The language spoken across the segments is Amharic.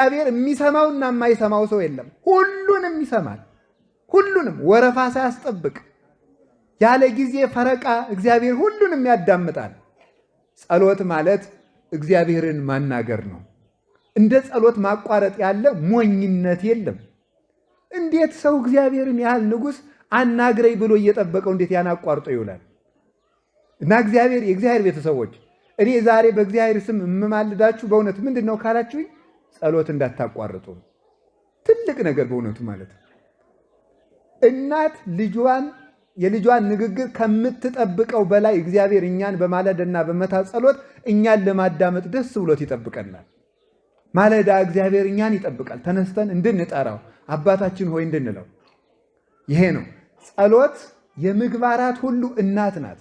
እግዚአብሔር የሚሰማውና የማይሰማው ሰው የለም። ሁሉንም ይሰማል። ሁሉንም ወረፋ ሳያስጠብቅ ያለ ጊዜ ፈረቃ እግዚአብሔር ሁሉንም ያዳምጣል። ጸሎት ማለት እግዚአብሔርን ማናገር ነው። እንደ ጸሎት ማቋረጥ ያለ ሞኝነት የለም። እንዴት ሰው እግዚአብሔርን ያህል ንጉሥ አናግረኝ ብሎ እየጠበቀው እንዴት ያን አቋርጦ ይውላል? እና የእግዚአብሔር ቤተሰቦች እኔ ዛሬ በእግዚአብሔር ስም የምማልዳችሁ በእውነት ምንድን ነው ካላችሁኝ፣ ጸሎት እንዳታቋርጡ። ትልቅ ነገር በእውነቱ ማለት ነው። እናት የልጇን ንግግር ከምትጠብቀው በላይ እግዚአብሔር እኛን በማለዳና በመታ ጸሎት እኛን ለማዳመጥ ደስ ብሎት ይጠብቀናል። ማለዳ እግዚአብሔር እኛን ይጠብቃል። ተነስተን እንድንጠራው አባታችን ሆይ እንድንለው። ይሄ ነው ጸሎት። የምግባራት ሁሉ እናት ናት።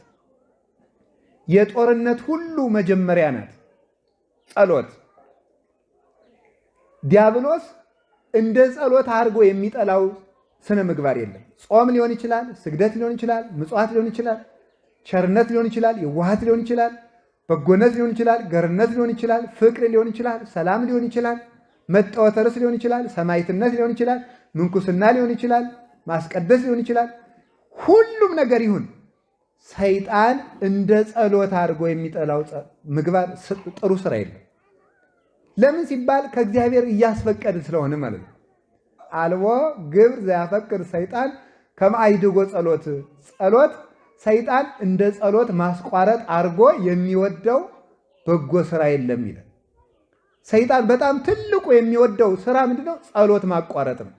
የጦርነት ሁሉ መጀመሪያ ናት ጸሎት። ዲያብሎስ እንደ ጸሎት አድርጎ የሚጠላው ስነ ምግባር የለም። ጾም ሊሆን ይችላል፣ ስግደት ሊሆን ይችላል፣ ምጽዋት ሊሆን ይችላል፣ ቸርነት ሊሆን ይችላል፣ የዋሃት ሊሆን ይችላል፣ በጎነት ሊሆን ይችላል፣ ገርነት ሊሆን ይችላል፣ ፍቅር ሊሆን ይችላል፣ ሰላም ሊሆን ይችላል፣ መጠወተርስ ሊሆን ይችላል፣ ሰማዕትነት ሊሆን ይችላል፣ ምንኩስና ሊሆን ይችላል፣ ማስቀደስ ሊሆን ይችላል። ሁሉም ነገር ይሁን ሰይጣን እንደ ጸሎት አድርጎ የሚጠላው ምግባር ጥሩ ስራ የለም። ለምን ሲባል ከእግዚአብሔር እያስፈቀድን ስለሆነ ማለት ነው። አልቦ ግብር ዘያፈቅር ሰይጣን ከመአይድጎ ጸሎት። ጸሎት ሰይጣን እንደ ጸሎት ማስቋረጥ አድርጎ የሚወደው በጎ ስራ የለም ይላል። ሰይጣን በጣም ትልቁ የሚወደው ስራ ምንድነው? ጸሎት ማቋረጥ ነው።